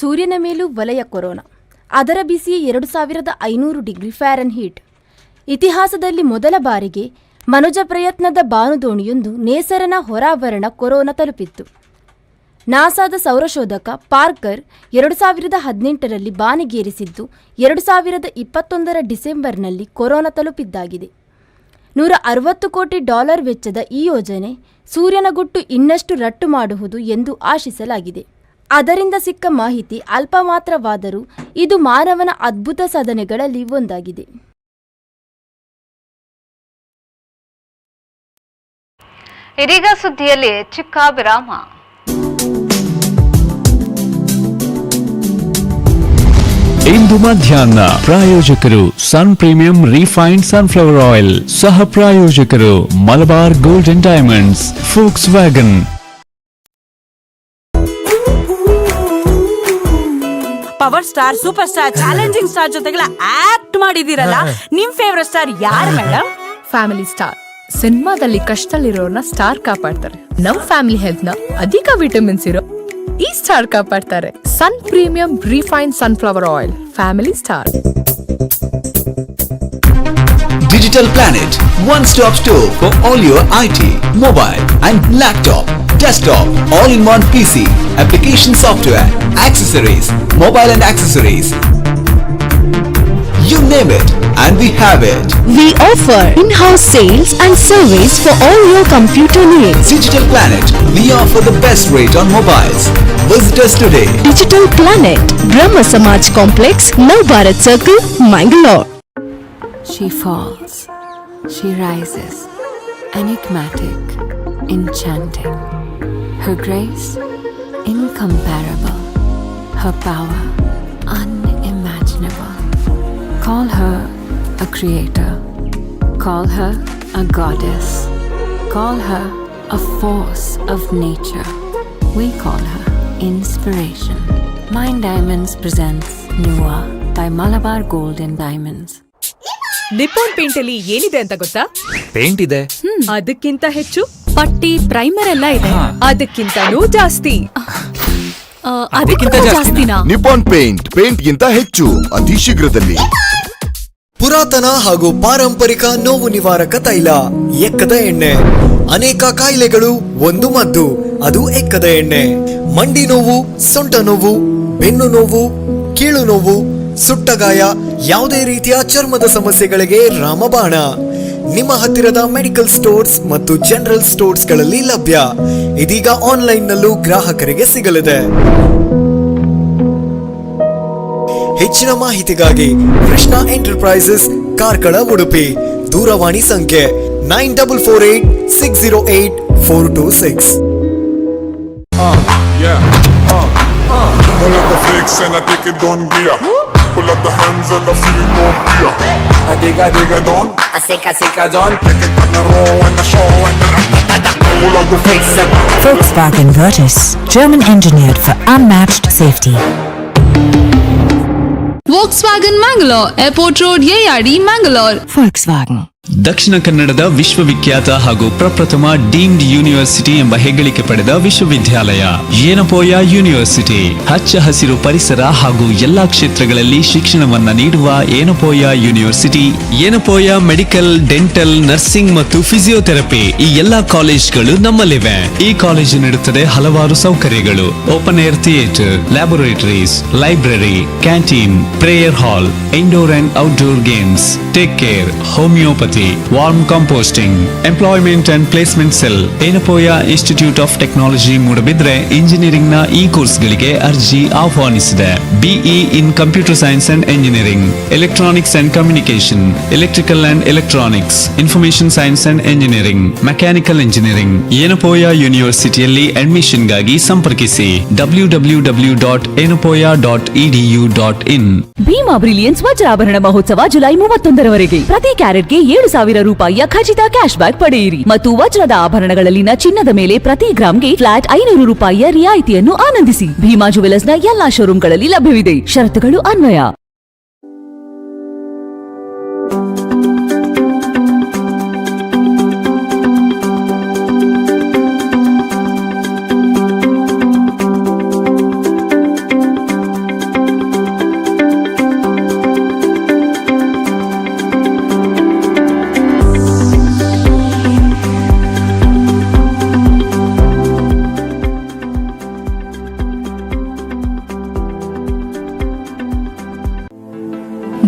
ಸೂರ್ಯನ ಮೇಲೂ ವಲಯ ಕೊರೋನಾ. ಅದರ ಬಿಸಿಯೇ 2500 ಡಿಗ್ರಿ ಫ್ಯಾರನ್ಹೀಟ್. ಇತಿಹಾಸದಲ್ಲಿ ಮೊದಲ ಬಾರಿಗೆ ಮನುಜ ಪ್ರಯತ್ನದ ಬಾನುದೋಣಿಯೊಂದು ನೇಸರನ ಹೊರಾವರಣ ಕೊರೋನಾ ತಲುಪಿತ್ತು. ನಾಸಾದ ಸೌರಶೋಧಕ ಪಾರ್ಕರ್ 2018ರಲ್ಲಿ ಬಾನಿಗೇರಿಸಿದ್ದು 2021ರ ಡಿಸೆಂಬರ್ನಲ್ಲಿ ಕೊರೋನಾ ತಲುಪಿದ್ದಾಗಿದೆ. $160 ಕೋಟಿ ವೆಚ್ಚದ ಈ ಯೋಜನೆ ಸೂರ್ಯನ ಗುಟ್ಟು ಇನ್ನಷ್ಟು ರಟ್ಟು ಮಾಡುವುದು ಎಂದು ಆಶಿಸಲಾಗಿದೆ. ಅದರಿಂದ ಸಿಕ್ಕ ಮಾಹಿತಿ ಅಲ್ಪ ಮಾತ್ರವಾದರೂ ಇದು ಮಾನವನ ಅದ್ಭುತ ಸಾಧನೆಗಳಲ್ಲಿ ಒಂದಾಗಿದೆ. ಇದೀಗ ಸುದ್ದಿಯಲ್ಲಿ ಚಿಕ್ಕ ವಿರಾಮ. ಇಂದು ಮಧ್ಯಾಹ್ನ ಪ್ರಾಯೋಜಕರು Sun premium refined sunflower oil, ಸಹ ಪ್ರಾಯೋಜಕರು Malabar gold and diamonds, forks wagon. Power star, super star, challenging star ಜೊತೆಗೆಲ್ಲ ಆಕ್ಟ್ ಮಾಡಿದಿರಲ್ಲ, ನಿಮ್ ಫೇವರೆಟ್ ಸ್ಟಾರ್ ಯಾರು ಮೇಡಮ್? Family star. ಸಿನಿಮಾದಲ್ಲಿ ಕಷ್ಟದಲ್ಲಿರೋರ್ನ ಸ್ಟಾರ್ ಕಾಪಾಡ್ತಾರೆ. ನಮ್ ಫ್ಯಾಮಿಲಿ ಹೆಲ್ತ್ ನ ಅಧಿಕ ವಿಟಮಿನ್ಸ್ ಇರೋ ಈ ಸ್ಟಾರ್ ಕಾಪಾಡ್ತಾರೆ. Sun premium refined sunflower oil, family star. Digital Planet, one-stop store for all your IT, mobile and laptop, desktop, all-in-one PC, application software, accessories, mobile and accessories. You name it, and we have it. We offer in-house sales and service for all your computer needs. Digital Planet, we offer the best rate on mobiles. Visit us today. Digital Planet, Brahma Samaj Complex, Nav Bharat Circle, Mangalore. She falls, she rises, enigmatic, enchanting. Her grace, incomparable. Her power, unimaginable. Call her a creator. Call her a goddess. Call her a force of nature. We call her inspiration. Mind Diamonds presents Nua by Malabar Gold and Diamonds. Nippon paint ಅಲ್ಲಿ ಏನಿದೆ ಅಂತ ಗೊತ್ತಾ? Paint ಇದೆ, ಅದಕ್ಕಿಂತ ಹೆಚ್ಚು ಪಟ್ಟಿ, primer ಎಲ್ಲ ಇದೆ. ಅದಕ್ಕಿಂತನೂ ಜಾಸ್ತಿ. ಅದಕ್ಕಿಂತ ಜಾಸ್ತಿನಾ? ನಿಪಾನ್ ಪೇಂಟ್ ಗಿಂತ ಹೆಚ್ಚು, ಅತಿ ಶೀಘ್ರದಲ್ಲಿ. ಪುರಾತನ ಹಾಗೂ ಪಾರಂಪರಿಕ ನೋವು ನಿವಾರಕ ತೈಲ, ಎಕ್ಕದ ಎಣ್ಣೆ. ಅನೇಕ ಕಾಯಿಲೆಗಳು ಒಂದು ಮದ್ದು, ಅದು ಎಕ್ಕದ ಎಣ್ಣೆ. ಮಂಡಿ ನೋವು, ಸೊಂಟ ನೋವು, ಬೆನ್ನು ನೋವು, ಕೀಳು ನೋವು, ಸುಟ್ಟಗಾಯ, ಯಾವುದೇ ರೀತಿಯ ಚರ್ಮದ ಸಮಸ್ಯೆಗಳಿಗೆ ರಾಮಬಾಣ. ನಿಮ್ಮ ಹತ್ತಿರದ ಮೆಡಿಕಲ್ ಸ್ಟೋರ್ಸ್ ಮತ್ತು ಜನರಲ್ ಸ್ಟೋರ್ಸ್ಗಳಲ್ಲಿ ಲಭ್ಯ. ಇದೀಗ ಆನ್ಲೈನ್ನಲ್ಲೂ ಗ್ರಾಹಕರಿಗೆ ಸಿಗಲಿದೆ. ಹೆಚ್ಚಿನ ಮಾಹಿತಿಗಾಗಿ ಕೃಷ್ಣ ಎಂಟರ್ಪ್ರೈಸಸ್, ಕಾರ್ಕಳ, ಉಡುಪಿ. ದೂರವಾಣಿ ಸಂಖ್ಯೆ 9448608426. Pull up the flex and I take it on gear. Pull up the hands and I feel no fear. I dig a don, I sick a don. Take it on the roll and the show and the pull up the flex and Volkswagen Virtus, German engineered for unmatched safety. Volkswagen Mangalore, Airport Road, Yeyadi, Mangalore. Volkswagen. ದಕ್ಷಿಣ ಕನ್ನಡದ ವಿಶ್ವವಿಖ್ಯಾತ ಹಾಗೂ ಪ್ರಪ್ರಥಮ deemed university ಎಂಬ ಹೆಗ್ಗಳಿಕೆ ಪಡೆದ ವಿಶ್ವವಿದ್ಯಾಲಯ Yenepoya university. ಹಚ್ಚ ಹಸಿರು ಪರಿಸರ ಹಾಗೂ ಎಲ್ಲಾ ಕ್ಷೇತ್ರಗಳಲ್ಲಿ ಶಿಕ್ಷಣವನ್ನ ನೀಡುವ Yenepoya university. Yenepoya medical, dental, nursing ಮತ್ತು ಫಿಸಿಯೋಥೆರಪಿ ಈ ಎಲ್ಲಾ ಕಾಲೇಜ್ಗಳು ನಮ್ಮಲ್ಲಿವೆ. ಈ ಕಾಲೇಜು ನೀಡುತ್ತದೆ ಹಲವಾರು ಸೌಕರ್ಯಗಳು: open air theatre, laboratories, library, canteen, prayer hall, indoor and outdoor games, take care, homeopathy, warm composting, employment and placement cell. Yenepoya institute of technology Moodbidri engineering ನ ಈ ಕೋರ್ಸ್ಗಳಿಗೆ ಅರ್ಜಿ ಆಹ್ವಾನಿಸಿದೆ. BE in computer science and engineering, electronics and communication, electrical and electronics, information science and engineering, mechanical engineering. Yenepoya ಯೂನಿವರ್ಸಿಟಿಯಲ್ಲಿ admission ಗಾಗಿ ಸಂಪರ್ಕಿಸಿ www.enapoya.edu.in. Bima brilliance ವಜ್ರಾಭರಣ ಮಹೋತ್ಸವ July 31ರವರೆಗೆ. ಪ್ರತಿ ಕ್ಯಾರೆಟ್ಗೆ 7,000 ರೂಪಾಯಿಯ ಖಚಿತ ಕ್ಯಾಶ್ ಬ್ಯಾಕ್ ಪಡೆಯಿರಿ ಮತ್ತು ವಜ್ರದ ಆಭರಣಗಳಲ್ಲಿನ ಚಿನ್ನದ ಮೇಲೆ ಪ್ರತಿ ಗ್ರಾಮ್ಗೆ ಫ್ಲಾಟ್ 500 ರೂಪಾಯಿಯ ರಿಯಾಯಿತಿಯನ್ನು ಆನಂದಿಸಿ. ಭೀಮಾ ಜುವೆಲರ್ಸ್ನ ಎಲ್ಲಾ ಶೋರೂಮ್ಗಳಲ್ಲಿ ಲಭ್ಯವಿದೆ. ಷರತ್ತುಗಳು ಅನ್ವಯ.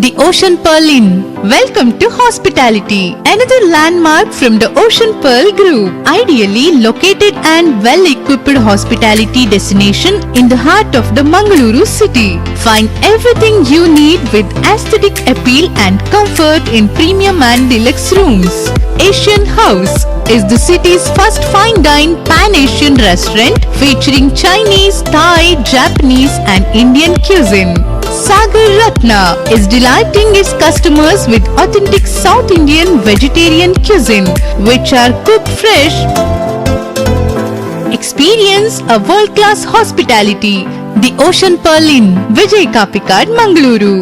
The Ocean Pearl Inn. Welcome to hospitality. Another landmark from the Ocean Pearl Group. Ideally located and well-equipped hospitality destination in the heart of the Mangaluru city. Find everything you need with aesthetic appeal and comfort in premium and deluxe rooms. Asian House is the city's first fine dine pan-Asian restaurant featuring Chinese, Thai, Japanese and Indian cuisine. Sagar Ratna is delighting its customers with authentic South Indian vegetarian cuisine, which are cooked fresh. Experience a world-class hospitality. The Ocean Pearl Inn, Vijay Kapikad, Mangaluru.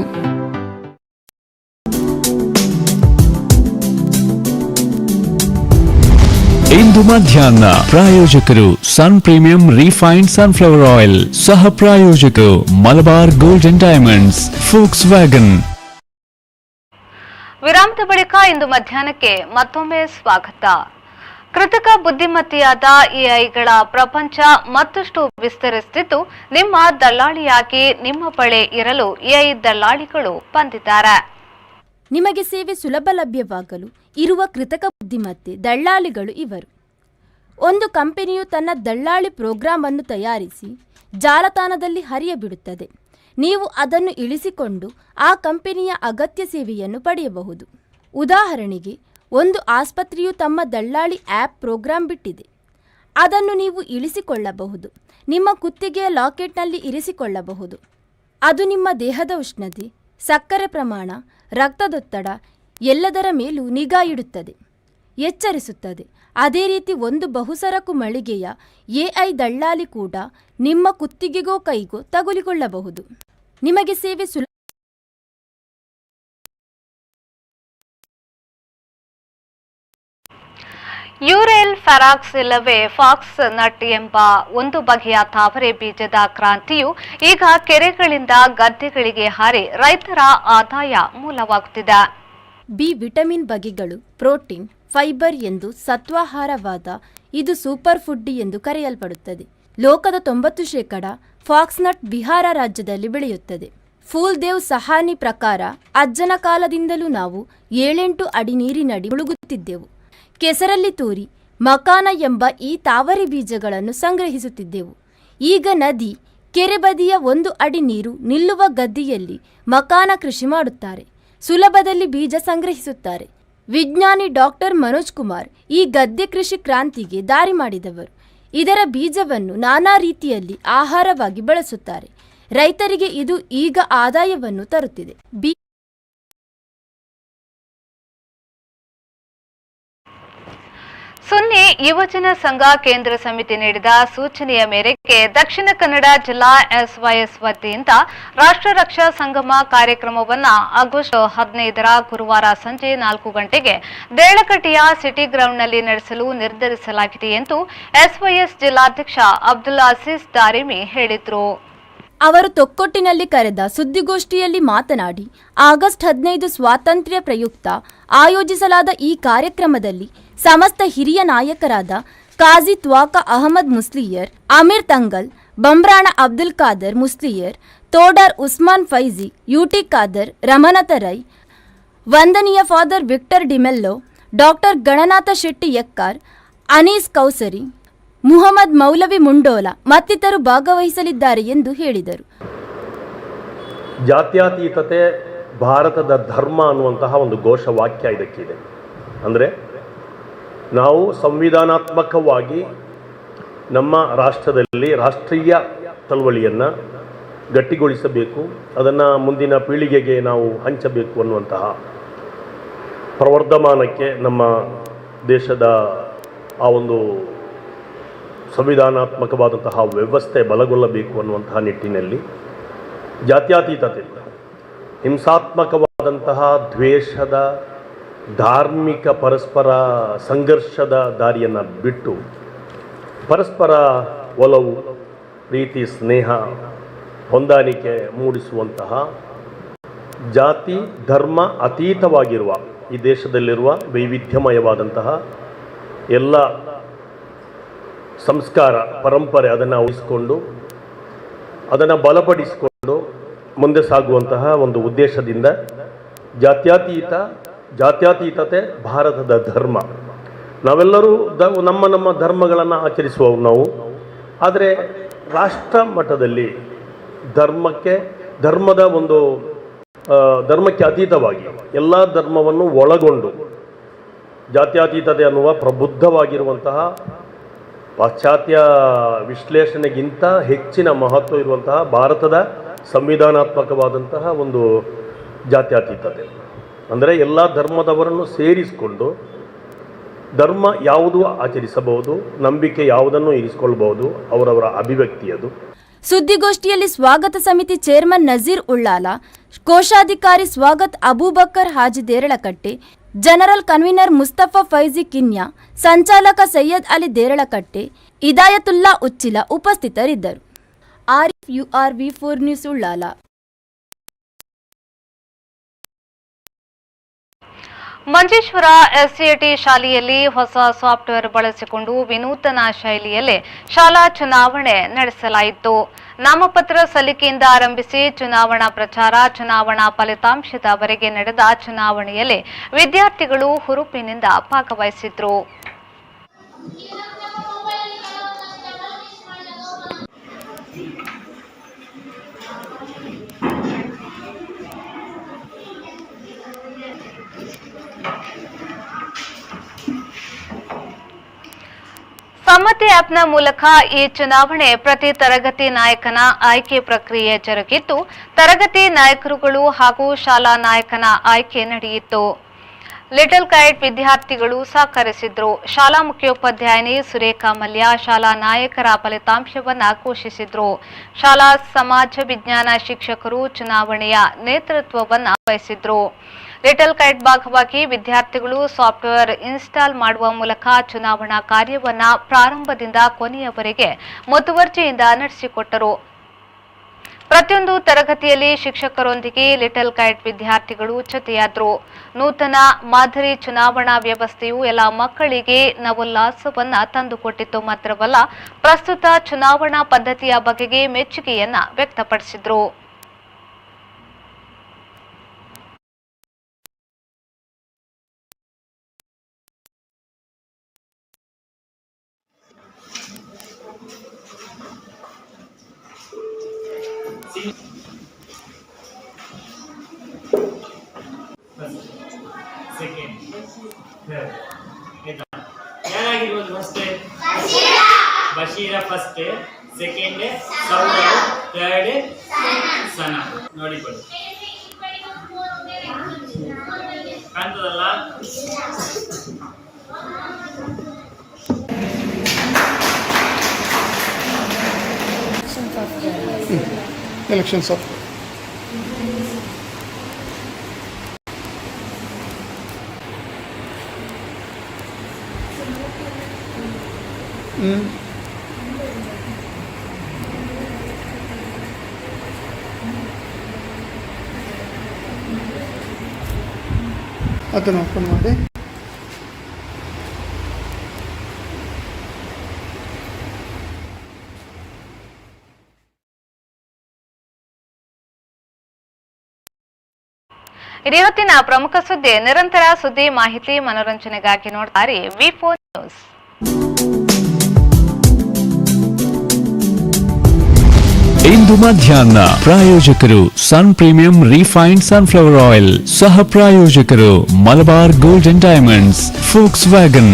ಇಂದು ಮಧ್ಯಾಹ್ನ ಪ್ರಾಯೋಜಕರು Sun premium refined sunflower oil. ಸಹ ಪ್ರಾಯೋಜಕರು Malabar gold and diamonds, forks wagon. ವಿರಾಮದ ಬಳಿಕ ಇಂದು ಮಧ್ಯಾಹ್ನಕ್ಕೆ ಮತ್ತೊಮ್ಮೆ ಸ್ವಾಗತ. ಕೃತಕ ಬುದ್ಧಿಮತ್ತೆಯಾದ ಎಐಗಳ ಪ್ರಪಂಚ ಮತ್ತಷ್ಟು ವಿಸ್ತರಿಸುತ್ತಿದ್ದು, ನಿಮ್ಮ ದಲ್ಲಾಳಿಯಾಗಿ ನಿಮ್ಮ ಬಳಿ ಇರಲು ಎಐ ದಲ್ಲಾಳಿಗಳು ಬಂದಿದ್ದಾರೆ. ನಿಮಗೆ ಸೇವೆ ಸುಲಭ ಲಭ್ಯವಾಗಲು ಇರುವ ಕೃತಕ ಬುದ್ಧಿಮತ್ತೆ ದಳ್ಳಾಳಿಗಳು ಇವರು. ಒಂದು ಕಂಪನಿಯು ತನ್ನ ದಳ್ಳಾಳಿ ಪ್ರೋಗ್ರಾಂ ಅನ್ನು ತಯಾರಿಸಿ ಜಾಲತಾಣದಲ್ಲಿ ಹರಿಯಬಿಡುತ್ತದೆ. ನೀವು ಅದನ್ನು ಇಳಿಸಿಕೊಂಡು ಆ ಕಂಪನಿಯ ಅಗತ್ಯ ಸೇವೆಯನ್ನು ಪಡೆಯಬಹುದು. ಉದಾಹರಣೆಗೆ, ಒಂದು ಆಸ್ಪತ್ರೆಯು ತಮ್ಮ ದಳ್ಳಾಳಿ ಆ್ಯಪ್ ಪ್ರೋಗ್ರಾಂ ಬಿಟ್ಟಿದೆ. ಅದನ್ನು ನೀವು ಇಳಿಸಿಕೊಳ್ಳಬಹುದು. ನಿಮ್ಮ ಕುತ್ತಿಗೆಯ ಲಾಕೆಟ್ನಲ್ಲಿ ಇರಿಸಿಕೊಳ್ಳಬಹುದು. ಅದು ನಿಮ್ಮ ದೇಹದ ಉಷ್ಣತೆ, ಸಕ್ಕರೆ ಪ್ರಮಾಣ, ರಕ್ತದೊತ್ತಡ ಎಲ್ಲದರ ಮೇಲೂ ನಿಗಾ ಇಡುತ್ತದೆ, ಎಚ್ಚರಿಸುತ್ತದೆ. ಅದೇ ರೀತಿ ಒಂದು ಬಹುಸರಕು ಮಳಿಗೆಯ ಎಐ ದಳ್ಳಾಳಿ ಕೂಡ ನಿಮ್ಮ ಕುತ್ತಿಗೆಗೋ ಕೈಗೋ ತಗುಲಿಕೊಳ್ಳಬಹುದು. ನಿಮಗೆ ಸೇವೆ ಯೂರೆಲ್ ಫೆರಾಕ್ಸ್ ಇಲ್ಲವೇ ಫಾಕ್ಸ್ ನಟ್ ಎಂಬ ಒಂದು ಬಗೆಯ ತಾವರೆ ಬೀಜದ ಕ್ರಾಂತಿಯು ಈಗ ಕೆರೆಗಳಿಂದ ಗದ್ದೆಗಳಿಗೆ ಹಾರಿ ರೈತರ ಆದಾಯ ಮೂಲವಾಗುತ್ತಿದೆ. ಬಿ ವಿಟಮಿನ್ ಬಗೆಗಳು ಪ್ರೋಟೀನ್, ಫೈಬರ್ ಎಂದು ಸತ್ವಾಹಾರವಾದ ಇದು ಸೂಪರ್ ಫುಡ್ ಎಂದು ಕರೆಯಲ್ಪಡುತ್ತದೆ. ಲೋಕದ 90% ಫಾಕ್ಸ್ನಟ್ ಬಿಹಾರ ರಾಜ್ಯದಲ್ಲಿ ಬೆಳೆಯುತ್ತದೆ. ಫೂಲ್ದೇವ್ ಸಹಾನಿ ಪ್ರಕಾರ ಅಜ್ಜನ ಕಾಲದಿಂದಲೂ ನಾವು 7-8 ಅಡಿ ನೀರಿನಡಿ ಮುಳುಗುತ್ತಿದ್ದೆವು. ಕೆಸರಲ್ಲಿ ತೂರಿ ಮಕಾನ ಎಂಬ ಈ ತಾವರೆ ಬೀಜಗಳನ್ನು ಸಂಗ್ರಹಿಸುತ್ತಿದ್ದೆವು. ಈಗ ನದಿ, ಕೆರೆ ಬದಿಯ 1 ಅಡಿ ನೀರು ನಿಲ್ಲುವ ಗದ್ದೆಯಲ್ಲಿ ಮಕಾನ ಕೃಷಿ ಮಾಡುತ್ತಾರೆ. ಸುಲಭದಲ್ಲಿ ಬೀಜ ಸಂಗ್ರಹಿಸುತ್ತಾರೆ. ವಿಜ್ಞಾನಿ ಡಾಕ್ಟರ್ ಮನೋಜ್ ಕುಮಾರ್ ಈ ಗದ್ದೆ ಕೃಷಿ ಕ್ರಾಂತಿಗೆ ದಾರಿ ಮಾಡಿದವರು. ಇದರ ಬೀಜವನ್ನು ನಾನಾ ರೀತಿಯಲ್ಲಿ ಆಹಾರವಾಗಿ ಬಳಸುತ್ತಾರೆ. ರೈತರಿಗೆ ಇದು ಈಗ ಆದಾಯವನ್ನು ತರುತ್ತಿದೆ. ಸುನ್ನಿ ಯುವಜನ ಸಂಘ ಕೇಂದ್ರ ಸಮಿತಿ ನೀಡಿದ ಸೂಚನೆಯ ಮೇರೆಗೆ ದಕ್ಷಿಣ ಕನ್ನಡ ಜಿಲ್ಲಾ ಎಸ್ವೈಎಸ್ ವತಿಯಿಂದ ರಾಷ್ಟ್ರ ರಕ್ಷಾ ಸಂಗಮ ಕಾರ್ಯಕ್ರಮವನ್ನು ಆಗಸ್ಟ್ 15ರ ಗುರುವಾರ ಸಂಜೆ 4 ಗಂಟೆಗೆ ದೇಳಕಟ್ಟೆಯ ಸಿಟಿ ಗ್ರೌಂಡ್ನಲ್ಲಿ ನಡೆಸಲು ನಿರ್ಧರಿಸಲಾಗಿದೆ ಎಂದು ಎಸ್ವೈಎಸ್ ಜಿಲ್ಲಾಧ್ಯಕ್ಷ ಅಬ್ದುಲ್ ಅಜೀಜ್ ದಾರಿಮಿ ಹೇಳಿದರು. ಅವರು ತೊಕ್ಕೊಟ್ಟಿನಲ್ಲಿ ಕರೆದ ಸುದ್ದಿಗೋಷ್ಠಿಯಲ್ಲಿ ಮಾತನಾಡಿ, ಆಗಸ್ಟ್ 15 ಸ್ವಾತಂತ್ರ್ಯ ಪ್ರಯುಕ್ತ ಆಯೋಜಿಸಲಾದ ಈ ಕಾರ್ಯಕ್ರಮದಲ್ಲಿ ಸಮಸ್ತ ಹಿರಿಯ ನಾಯಕರಾದ ಕಾಜಿ ತ್ವಾಕ ಅಹಮದ್ ಮುಸ್ಲಿಯರ್, ಅಮೀರ್ ತಂಗಲ್, ಬಂಬ್ರಾಣ ಅಬ್ದುಲ್ ಖಾದರ್ ಮುಸ್ಲಿಯರ್, ತೋಡರ್ ಉಸ್ಮಾನ್ ಫೈಜಿ, ಯುಟಿ ಖಾದರ್, ರಮನತ ರೈ, ವಂದನೀಯ father Victor D'Mello, doctor Ganantha Shetty Yekkar, Anees Kausari, Muhammad Moulavi Mundola ಮತ್ತಿತರರು ಭಾಗವಹಿಸಲಿದ್ದಾರೆ ಎಂದು ಹೇಳಿದರು. ಜಾತ್ಯತೀತತೆ ಭಾರತದ ಧರ್ಮ ಅನ್ನುವಂತಹ ಒಂದು ಘೋಷವಾಕ್ಯ ಇದಕ್ಕಿದೆ. ಅಂದರೆ ನಾವು ಸಂವಿಧಾನಾತ್ಮಕವಾಗಿ ನಮ್ಮ ರಾಷ್ಟ್ರದಲ್ಲಿ ರಾಷ್ಟ್ರೀಯ ಚಳವಳಿಯನ್ನು ಗಟ್ಟಿಗೊಳಿಸಬೇಕು, ಅದನ್ನು ಮುಂದಿನ ಪೀಳಿಗೆಗೆ ನಾವು ಹಂಚಬೇಕು ಅನ್ನುವಂತಹ ಪ್ರವರ್ಧಮಾನಕ್ಕೆ ನಮ್ಮ ದೇಶದ ಆ ಒಂದು ಸಂವಿಧಾನಾತ್ಮಕವಾದಂತಹ ವ್ಯವಸ್ಥೆ ಬಲಗೊಳ್ಳಬೇಕು ಅನ್ನುವಂತಹ ನಿಟ್ಟಿನಲ್ಲಿ ಜಾತ್ಯತೀತತೆ, ಹಿಂಸಾತ್ಮಕವಾದಂತಹ ದ್ವೇಷದ, ಧಾರ್ಮಿಕ ಪರಸ್ಪರ ಸಂಘರ್ಷದ ದಾರಿಯನ್ನು ಬಿಟ್ಟು ಪರಸ್ಪರ ಒಲವು, ಪ್ರೀತಿ, ಸ್ನೇಹ, ಹೊಂದಾಣಿಕೆ ಮೂಡಿಸುವಂತಹ ಜಾತಿ ಧರ್ಮ ಅತೀತವಾಗಿರುವ ಈ ದೇಶದಲ್ಲಿರುವ ವೈವಿಧ್ಯಮಯವಾದಂತಹ ಎಲ್ಲ ಸಂಸ್ಕಾರ ಪರಂಪರೆ ಅದನ್ನು ಉಳಿಸಿಕೊಂಡು ಅದನ್ನು ಬಲಪಡಿಸಿಕೊಂಡು ಮುಂದೆ ಸಾಗುವಂತಹ ಒಂದು ಉದ್ದೇಶದಿಂದ ಜಾತ್ಯತೀತತೆ ಭಾರತದ ಧರ್ಮ. ನಾವೆಲ್ಲರೂ ನಮ್ಮ ಧರ್ಮಗಳನ್ನು ಆಚರಿಸುವವು ನಾವು. ಆದರೆ ರಾಷ್ಟ್ರ ಮಟ್ಟದಲ್ಲಿ ಧರ್ಮಕ್ಕೆ ಅತೀತವಾಗಿ ಎಲ್ಲ ಧರ್ಮವನ್ನು ಒಳಗೊಂಡು ಜಾತ್ಯತೀತತೆ ಅನ್ನುವ ಪ್ರಬುದ್ಧವಾಗಿರುವಂತಹ ಪಾಶ್ಚಾತ್ಯ ವಿಶ್ಲೇಷಣೆಗಿಂತ ಹೆಚ್ಚಿನ ಮಹತ್ವ ಇರುವಂತಹ ಭಾರತದ ಸಂವಿಧಾನಾತ್ಮಕವಾದಂತಹ ಒಂದು ಜಾತ್ಯತೀತತೆ. ಅಂದರೆ ಎಲ್ಲ ಧರ್ಮದವರನ್ನು ಸೇರಿಸಿಕೊಂಡು ಧರ್ಮ ಯಾವುದು ಆಚರಿಸಬಹುದು, ನಂಬಿಕೆ ಯಾವುದನ್ನು ಇರಿಸಿಕೊಳ್ಳಬಹುದು, ಅವರವರ ಅಭಿವ್ಯಕ್ತಿ ಅದು. ಸುದ್ದಿಗೋಷ್ಠಿಯಲ್ಲಿ ಸ್ವಾಗತ ಸಮಿತಿ ಚೇರ್ಮನ್ ನಜೀರ್ ಉಳ್ಳಾಲ, ಕೋಶಾಧಿಕಾರಿ ಸ್ವಾಗತ್ ಅಬೂಬಕರ್ ಹಾಜಿ ದೇರಳಕಟ್ಟೆ, ಜನರಲ್ ಕನ್ವೀನರ್ ಮುಸ್ತಫಾ ಫೈಜಿ ಕಿನ್ಯಾ, ಸಂಚಾಲಕ ಸೈಯದ್ ಅಲಿ ದೇರಳಕಟ್ಟೆ, ಇದಾಯತುಲ್ಲಾ ಉಚ್ಚಿಲ ಉಪಸ್ಥಿತರಿದ್ದರು. Arif URV4 news Ullal. Manjeshwar SCAT ಶಾಲೆಯಲ್ಲಿ ಹೊಸ ಸಾಫ್ಟ್ವೇರ್ ಬಳಸಿಕೊಂಡು ವಿನೂತನ ಶೈಲಿಯಲ್ಲಿ ಶಾಲಾ ಚುನಾವಣೆ ನಡೆಸಲಾಯಿತು. ನಾಮಪತ್ರ ಸಲ್ಲಿಕೆಯಿಂದ ಆರಂಭಿಸಿ ಚುನಾವಣಾ ಪ್ರಚಾರ, ಚುನಾವಣಾ ಫಲಿತಾಂಶದವರೆಗೆ ನಡೆದ ಚುನಾವಣೆಯಲ್ಲಿ ವಿದ್ಯಾರ್ಥಿಗಳು ಹುರುಪಿನಿಂದ ಭಾಗವಹಿಸಿದ್ರು. ಸಮ್ಮತಿ ಆಪ್ನ ಮೂಲಕ ಈ ಚುನಾವಣೆ ಪ್ರತಿ ತರಗತಿ ನಾಯಕನ ಆಯ್ಕೆ ಪ್ರಕ್ರಿಯೆ ಜರುಗಿದ್ದು, ತರಗತಿ ನಾಯಕರುಗಳು ಹಾಗೂ ಶಾಲಾ ನಾಯಕನ ಆಯ್ಕೆ ನಡೆಯಿತು. ಲಿಟಲ್ ಕೈಟ್ ವಿದ್ಯಾರ್ಥಿಗಳು ಸಹಕರಿಸಿದ್ರು. ಶಾಲಾ ಮುಖ್ಯೋಪಾಧ್ಯಾಯಿನಿ ಸುರೇಖಾ ಮಲ್ಯ ಶಾಲಾ ನಾಯಕರ ಫಲಿತಾಂಶವನ್ನು ಘೋಷಿಸಿದ್ರು. ಶಾಲಾ ಸಮಾಜ ವಿಜ್ಞಾನ ಶಿಕ್ಷಕರು ಚುನಾವಣೆಯ ನೇತೃತ್ವವನ್ನು ವಹಿಸಿದ್ರು. ಲಿಟಲ್ ಕೈಟ್ ಭಾಗವಾಗಿ ವಿದ್ಯಾರ್ಥಿಗಳು ಸಾಫ್ಟ್ವೇರ್ ಇನ್ಸ್ಟಾಲ್ ಮಾಡುವ ಮೂಲಕ ಚುನಾವಣಾ ಕಾರ್ಯವನ್ನ ಪ್ರಾರಂಭದಿಂದ ಕೊನೆಯವರೆಗೆ ಮುತುವರ್ಜಿಯಿಂದ ನಡೆಸಿಕೊಟ್ಟರು. ಪ್ರತಿಯೊಂದು ತರಗತಿಯಲ್ಲಿ ಶಿಕ್ಷಕರೊಂದಿಗೆ ಲಿಟಲ್ ಕೈಟ್ ವಿದ್ಯಾರ್ಥಿಗಳು ಜೊತೆಯಾದರು. ನೂತನ ಮಾದರಿ ಚುನಾವಣಾ ವ್ಯವಸ್ಥೆಯು ಎಲ್ಲ ಮಕ್ಕಳಿಗೆ ನವೋಲ್ಲಾಸವನ್ನ ತಂದುಕೊಟ್ಟಿತ್ತು ಮಾತ್ರವಲ್ಲ, ಪ್ರಸ್ತುತ ಚುನಾವಣಾ ಪದ್ಧತಿಯ ಬಗೆಗೆ ಮೆಚ್ಚುಗೆಯನ್ನ ವ್ಯಕ್ತಪಡಿಸಿದ್ರು. ಯಾರಾಗಿರ್ಬೋದು first? Bashira first, second Sourav, third Sana. ನೋಡಿಕೊಳ್ಳಿ, ಕಾಣ್ತದಲ್ಲ? ಎಲೆಕ್ಷನ್ಸ್ ಆಫ್ ಅದನ್ನು ಓಪನ್ ಮಾಡಿ. ಇದೇ ಹೊತ್ತಿನ ಪ್ರಮುಖ ಸುದ್ದಿ. ನಿರಂತರ ಸುದ್ದಿ, ಮಾಹಿತಿ, ಮನೋರಂಜನೆಗಾಗಿ ನೋಡ್ತಾರೆ ವಿ4 ನ್ಯೂಸ್. ಇಂದು ಮಧ್ಯಾಹ್ನ ಪ್ರಾಯೋಜಕರು Sun premium refined sunflower oil, ಸಹ ಪ್ರಾಯೋಜಕರು Malabar gold and diamonds, forks wagon.